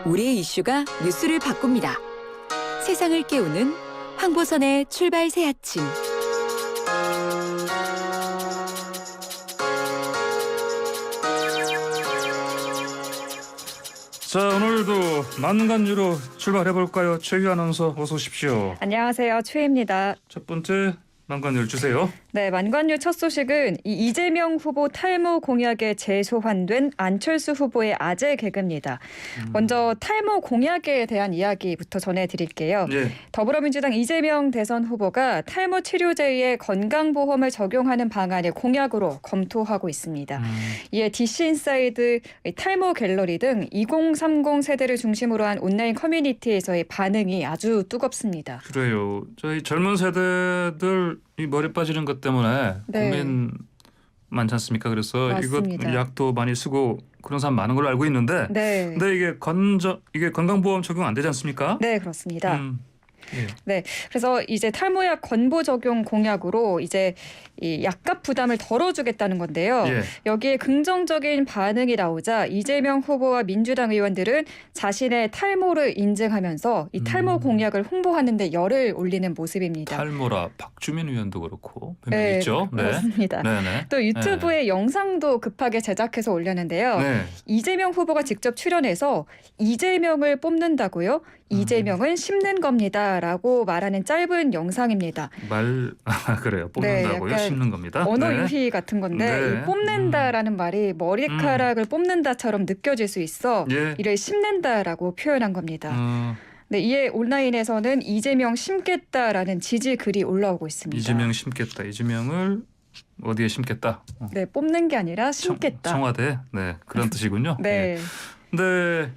우리의 이슈가 뉴스를 바꿉니다. 세상을 깨우는 황보선의 출발 새 아침. 자, 오늘도 만관유로 출발해볼까요? 최유 아나운서 어서 오십시오. 안녕하세요. 최희입니다. 첫 번째 만관유를 주세요. 네, 만관유 첫 소식은 이재명 후보 탈모 공약에 재소환된 안철수 후보의 아재 개그입니다. 먼저 탈모 공약에 대한 이야기부터 전해드릴게요. 예. 더불어민주당 이재명 대선 후보가 탈모 치료제에 건강보험을 적용하는 방안을 공약으로 검토하고 있습니다. 이에 DC인사이드, 탈모 갤러리 등 2030 세대를 중심으로 한 온라인 커뮤니티에서의 반응이 아주 뜨겁습니다. 그래요. 저희 젊은 세대들 이 머리 빠지는 것 때문에 네. 고민 많지 않습니까? 그래서 맞습니다. 이것 약도 많이 쓰고 그런 사람 많은 걸로 알고 있는데, 네. 근데 이게 건강보험 적용 안 되지 않습니까? 네, 그렇습니다. 예. 네, 그래서 이제 탈모약 건보 적용 공약으로 이제 이 약값 부담을 덜어주겠다는 건데요. 예. 여기에 긍정적인 반응이 나오자 이재명 후보와 민주당 의원들은 자신의 탈모를 인증하면서 이 탈모 공약을 홍보하는 데 열을 올리는 모습입니다. 탈모라 박주민 의원도 그렇고 몇 명 네, 있죠. 네. 그렇습니다. 네네. 또 유튜브에 영상도 급하게 제작해서 올렸는데요. 네. 이재명 후보가 직접 출연해서 이재명을 뽑는다고요? 이재명은 심는 겁니다라고 말하는 짧은 영상입니다. 그래요. 뽑는다고요? 약간 심는 겁니다. 언어 네. 유희 같은 건데 네. 이 뽑는다라는 말이 머리카락을 뽑는다처럼 느껴질 수 있어 예. 이를 심는다라고 표현한 겁니다. 네, 이에 온라인에서는 이재명 심겠다라는 지지 글이 올라오고 있습니다. 이재명 심겠다. 이재명을 어디에 심겠다? 네, 뽑는 게 아니라 심겠다. 청와대. 네, 그런 뜻이군요. 네. 네.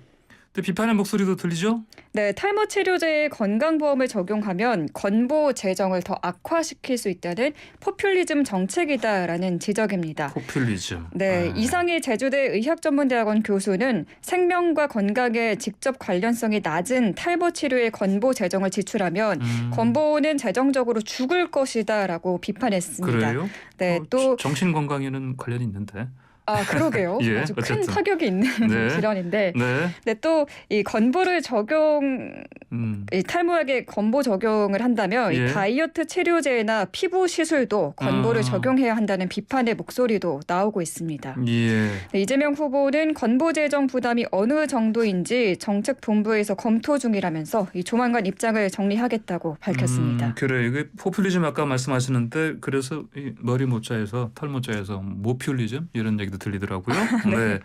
근데 비판의 목소리도 들리죠? 네, 탈모 치료제에 건강보험을 적용하면 건보 재정을 더 악화시킬 수 있다는 포퓰리즘 정책이다라는 지적입니다. 포퓰리즘. 네, 이상희 제주대 의학전문대학원 교수는 생명과 건강에 직접 관련성이 낮은 탈모 치료에 건보 재정을 지출하면 건보는 재정적으로 죽을 것이다라고 비판했습니다. 그래요? 네, 또 정신 건강에는 관련이 있는데. 그러게요. 예, 아주 큰 어쨌든. 타격이 있는 네. 질환인데. 네. 네, 또 이 건보를 이 탈모약에 건보 적용을 한다면 예. 이 다이어트 치료제나 피부 시술도 건보를 적용해야 한다는 비판의 목소리도 나오고 있습니다. 예. 네, 이재명 후보는 건보 재정 부담이 어느 정도인지 정책본부에서 검토 중이라면서 이 조만간 입장을 정리하겠다고 밝혔습니다. 그래. 이게 포퓰리즘 아까 말씀하시는데 그래서 이 머리 모자에서 털모자에서 모퓰리즘 이런 얘기도 들리더라고요. 네.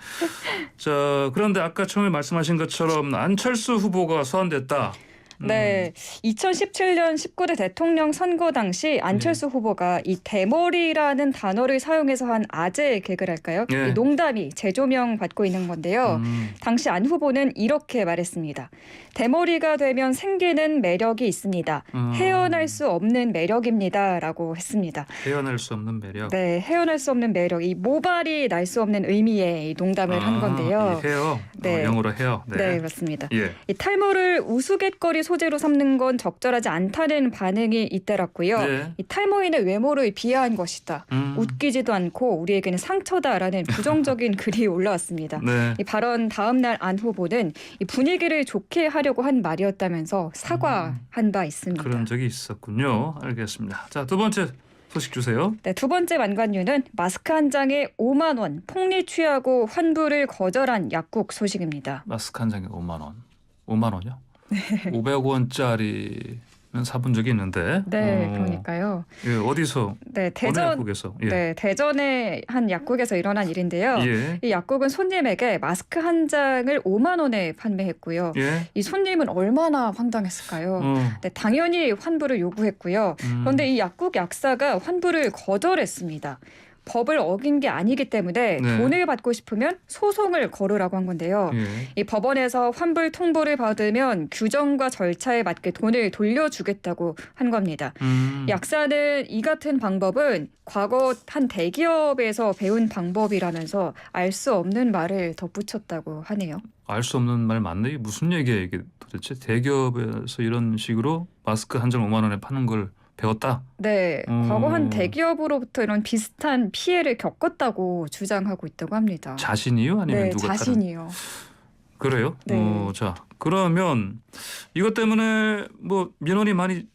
자, 그런데 아까 처음에 말씀하신 것처럼 안철수 후보가 소환됐다. 네, 2017년 19대 대통령 선거 당시 안철수 후보가 이 대머리라는 단어를 사용해서 한 아재 개그랄까요? 예. 이 농담이 재조명 받고 있는 건데요. 당시 안 후보는 이렇게 말했습니다. 대머리가 되면 생기는 매력이 있습니다. 헤어날 수 없는 매력입니다라고 했습니다. 헤어날 수 없는 매력. 네, 헤어날 수 없는 매력, 이 모발이 날 수 없는 의미의 이 농담을 한 건데요. 이 헤어. 네. 영어로 헤어. 네, 그렇습니다. 예. 이 탈모를 우스갯거리 소재로 삼는 건 적절하지 않다는 반응이 잇따랐고요. 네. 이 탈모인의 외모를 비하한 것이다. 웃기지도 않고 우리에게는 상처다라는 부정적인 글이 올라왔습니다. 네. 이 발언 다음 날 안 후보는 이 분위기를 좋게 하려고 한 말이었다면서 사과한 바 있습니다. 그런 적이 있었군요. 알겠습니다. 자, 두 번째 소식 주세요. 네, 두 번째 만관유는 마스크 한 장에 5만 원 폭리 취하고 환불을 거절한 약국 소식입니다. 마스크 한 장에 5만 원. 5만 원이요? 500원짜리는 사본 적이 있는데. 네, 그러니까요. 예, 어디서? 네, 어느 약국에서? 예. 네, 대전의 한 약국에서 일어난 일인데요. 예. 이 약국은 손님에게 마스크 한 장을 5만 원에 판매했고요. 예. 이 손님은 얼마나 황당했을까요? 네, 당연히 환불을 요구했고요. 그런데 이 약국 약사가 환불을 거절했습니다. 법을 어긴 게 아니기 때문에 네. 돈을 받고 싶으면 소송을 걸으라고 한 건데요. 예. 이 법원에서 환불 통보를 받으면 규정과 절차에 맞게 돈을 돌려주겠다고 한 겁니다. 약사는 이 같은 방법은 과거 한 대기업에서 배운 방법이라면서 알 수 없는 말을 덧붙였다고 하네요. 알 수 없는 말 맞네. 무슨 얘기예요 이게 도대체? 대기업에서 이런 식으로 마스크 한 장 5만 원에 파는 걸 배웠다? 네, 과거 한 대기업으로부터 이런 비슷한 피해를 겪었다고 주장하고 있다고 합니다. 자신이요? 아니면 네, 누가 자신이요. 그래요? 네. 자 그러면 이것 때문에 뭐 민원이 많이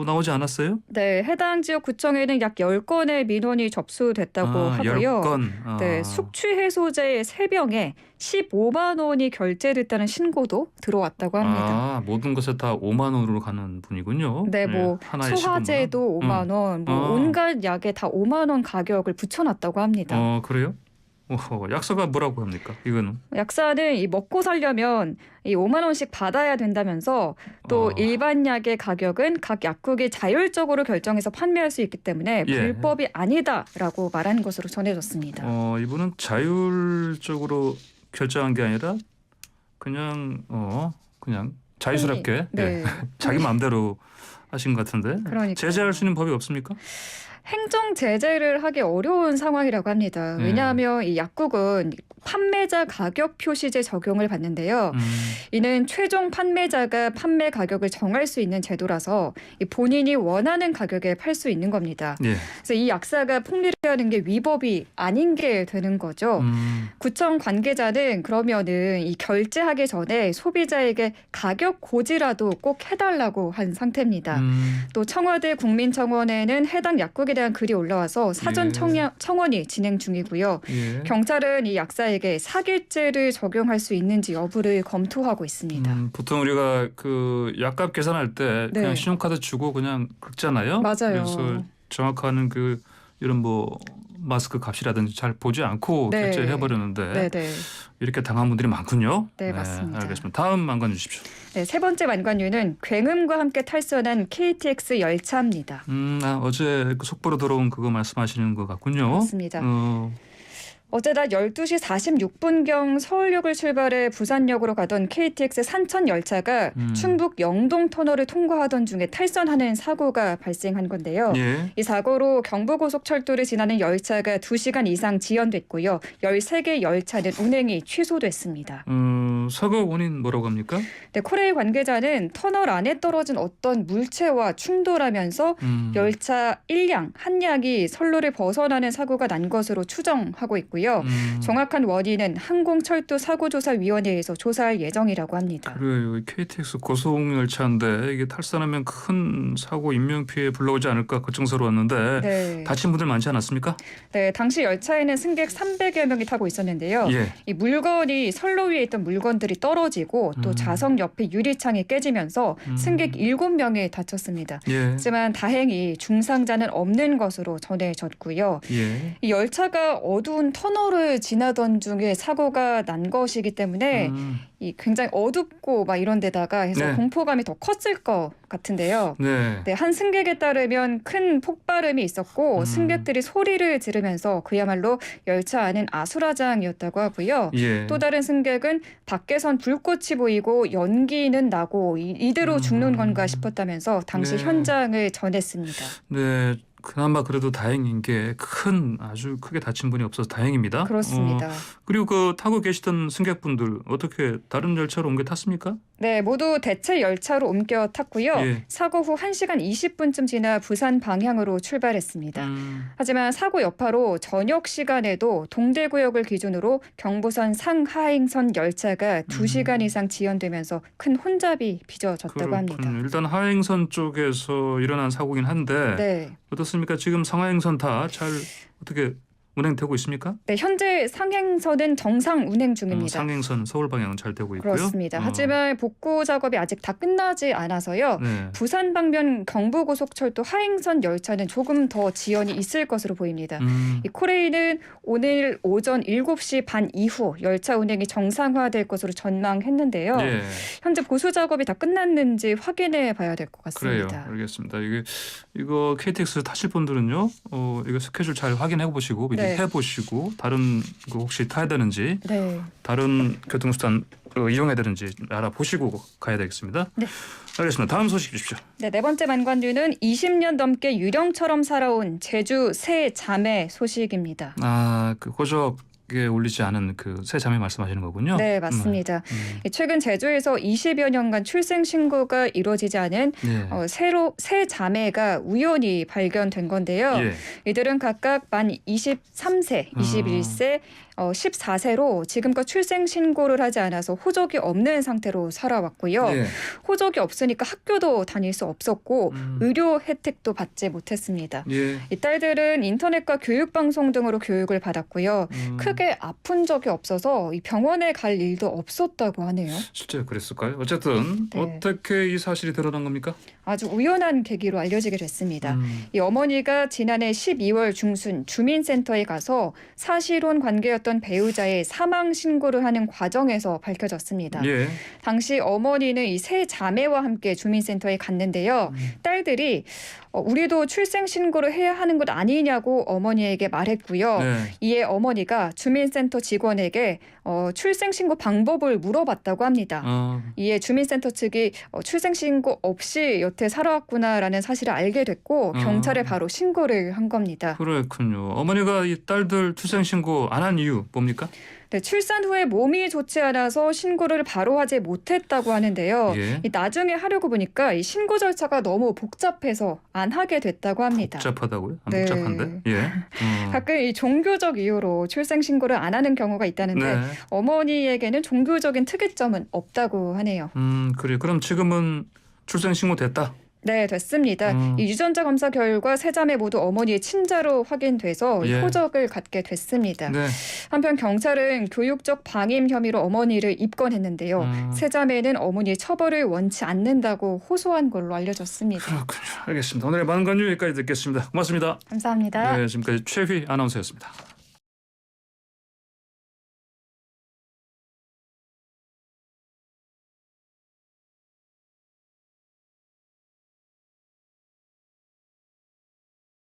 나오지 않았어요? 네, 해당 지역 구청에는 약 10건의 민원이 접수됐다고 하고요. 10건. 네, 숙취 해소제 3병에 15만 원이 결제됐다는 신고도 들어왔다고 합니다. 모든 것에 다 5만 원으로 가는 분이군요. 네, 뭐 하나에 소화제도 5만 원, 뭐 온갖 약에 다 5만 원 가격을 붙여놨다고 합니다. 그래요? 약사가 뭐라고 합니까? 이거는 약사는 이 먹고 살려면 이 5만 원씩 받아야 된다면서 또 일반 약의 가격은 각 약국이 자율적으로 결정해서 판매할 수 있기 때문에 예. 불법이 아니다라고 말한 것으로 전해졌습니다. 이분은 자율적으로 결정한 게 아니라 그냥 자유스럽게 네. 자기 마음대로 하신 것 같은데 그러니까요. 제재할 수 있는 법이 없습니까? 행정 제재를 하기 어려운 상황이라고 합니다. 네. 왜냐하면 이 약국은 판매자 가격 표시제 적용을 받는데요. 이는 최종 판매자가 판매 가격을 정할 수 있는 제도라서 이 본인이 원하는 가격에 팔 수 있는 겁니다. 예. 그래서 이 약사가 폭리를 하는 게 위법이 아닌 게 되는 거죠. 구청 관계자는 그러면은 이 결제하기 전에 소비자에게 가격 고지라도 꼭 해달라고 한 상태입니다. 또 청와대 국민청원에는 해당 약국에 대한 글이 올라와서 사전 예. 청원이 진행 중이고요. 예. 경찰은 이 약사에게 사기죄를 적용할 수 있는지 여부를 검토하고 있습니다. 보통 우리가 약값 계산할 때 네. 그냥 신용카드 주고 그냥 긁잖아요. 맞아요. 그래서 정확한 이런 마스크 값이라든지 잘 보지 않고 네. 결제해 버렸는데 네네. 이렇게 당한 분들이 많군요. 네, 맞습니다. 알겠습니다. 다음 만관 주십시오. 네, 세 번째 만관유는 굉음과 함께 탈선한 KTX 열차입니다. 어제 속보로 들어온 그거 말씀하시는 것 같군요. 맞습니다. 어제 낮 12시 46분경 서울역을 출발해 부산역으로 가던 KTX 산천 열차가 충북 영동 터널을 통과하던 중에 탈선하는 사고가 발생한 건데요. 예. 이 사고로 경부고속철도를 지나는 열차가 2시간 이상 지연됐고요. 13개 열차는 운행이 취소됐습니다. 사고 원인 뭐라고 합니까? 네, 코레일 관계자는 터널 안에 떨어진 어떤 물체와 충돌하면서 열차 1량, 한 량이 선로를 벗어나는 사고가 난 것으로 추정하고 있고요. 정확한 원인은 항공철도사고조사위원회에서 조사할 예정이라고 합니다. 그래요. KTX 고속열차인데 이게 탈선하면 큰 사고 인명피해 불러오지 않을까 걱정스러웠는데 네. 다친 분들 많지 않았습니까? 네, 당시 열차에는 승객 300여 명이 타고 있었는데요. 예. 이 물건이 선로 위에 있던 물건들이 떨어지고 또 좌석 옆에 유리창이 깨지면서 승객 7명이 다쳤습니다. 예. 하지만 다행히 중상자는 없는 것으로 전해졌고요. 예. 이 열차가 어두운 터널을 지나던 중에 사고가 난 것이기 때문에 이 굉장히 어둡고 막 이런 데다가 해서 네. 공포감이 더 컸을 것 같은데요. 네. 네, 한 승객에 따르면 큰 폭발음이 있었고 승객들이 소리를 지르면서 그야말로 열차 안은 아수라장이었다고 하고요. 예. 또 다른 승객은 밖에선 불꽃이 보이고 연기는 나고 이대로 죽는 건가 싶었다면서 당시 네. 현장을 전했습니다. 네. 그나마 그래도 다행인 게 아주 크게 다친 분이 없어서 다행입니다. 그렇습니다. 그리고 타고 계시던 승객분들 어떻게 다른 열차로 옮겨 탔습니까? 네, 모두 대체 열차로 옮겨 탔고요. 예. 사고 후 1시간 20분쯤 지나 부산 방향으로 출발했습니다. 하지만 사고 여파로 저녁 시간에도 동대구역을 기준으로 경부선 상하행선 열차가 2시간 이상 지연되면서 큰 혼잡이 빚어졌다고 합니다. 일단 하행선 쪽에서 일어난 사고긴 한데 네. 어떻습니까? 지금 상하행선 다 잘 어떻게 운행되고 있습니까? 네, 현재 상행선은 정상 운행 중입니다. 상행선 서울 방향은 잘 되고 있고요. 그렇습니다. 하지만 복구 작업이 아직 다 끝나지 않아서요. 네. 부산 방면 경부고속철도 하행선 열차는 조금 더 지연이 있을 것으로 보입니다. 이 코레일은 오늘 오전 7시 반 이후 열차 운행이 정상화될 것으로 전망했는데요. 예. 현재 보수 작업이 다 끝났는지 확인해 봐야 될 것 그래요. 같습니다. 알겠습니다. 이거 KTX 타실 분들은요. 이거 스케줄 잘 확인해 보시고 미리 네. 해보시고 다른 거 혹시 타야 되는지 네. 다른 교통수단 이용해야 되는지 알아보시고 가야 되겠습니다. 네. 알겠습니다. 다음 소식 주십시오. 네, 네 번째 만관류는 20년 넘게 유령처럼 살아온 제주 세 자매 소식입니다. 호적에 올리지 않은 세 자매 말씀하시는 거군요. 네, 맞습니다. 최근 제주에서 20여 년간 출생 신고가 이루어지지 않은 예. 세 자매가 우연히 발견된 건데요. 예. 이들은 각각 만 23세, 21세, 14세로 지금껏 출생 신고를 하지 않아서 호적이 없는 상태로 살아왔고요. 예. 호적이 없으니까 학교도 다닐 수 없었고 음. 의료 혜택도 받지 못했습니다. 예. 이 딸들은 인터넷과 교육방송 등으로 교육을 받았고요. 크게 아픈 적이 없어서 이 병원에 갈 일도 없었다고 하네요. 실제 그랬을까요? 어쨌든 네. 어떻게 이 사실이 드러난 겁니까? 아주 우연한 계기로 알려지게 됐습니다. 이 어머니가 지난해 12월 중순 주민센터에 가서 사실혼 관계였던 배우자의 사망 신고를 하는 과정에서 밝혀졌습니다. 예. 당시 어머니는 이 세 자매와 함께 주민센터에 갔는데요. 딸들이 우리도 출생 신고를 해야 하는 것 아니냐고 어머니에게 말했고요. 네. 이에 어머니가 주민센터 직원에게 출생 신고 방법을 물어봤다고 합니다. 이에 주민센터 측이 출생 신고 없이 여태 살아왔구나라는 사실을 알게 됐고 경찰에 바로 신고를 한 겁니다. 그렇군요. 어머니가 이 딸들 출생 신고 안 한 이유 뭡니까? 네, 출산 후에 몸이 좋지 않아서 신고를 바로 하지 못했다고 하는데요. 예. 이 나중에 하려고 보니까 이 신고 절차가 너무 복잡해서 안 하게 됐다고 합니다. 복잡하다고요? 네. 복잡한데? 예. 가끔 이 종교적 이유로 출생 신고를 안 하는 경우가 있다는데 네. 어머니에게는 종교적인 특이점은 없다고 하네요. 그래. 그럼 지금은 출생 신고 됐다. 네, 됐습니다. 이 유전자 검사 결과 세 자매 모두 어머니의 친자로 확인돼서 이 예. 호적을 갖게 됐습니다. 네. 한편 경찰은 교육적 방임 혐의로 어머니를 입건했는데요. 세 자매는 어머니의 처벌을 원치 않는다고 호소한 걸로 알려졌습니다. 그렇군요. 알겠습니다. 오늘의 만관유 여기까지 듣겠습니다. 고맙습니다. 감사합니다. 네, 지금까지 최휘 아나운서였습니다.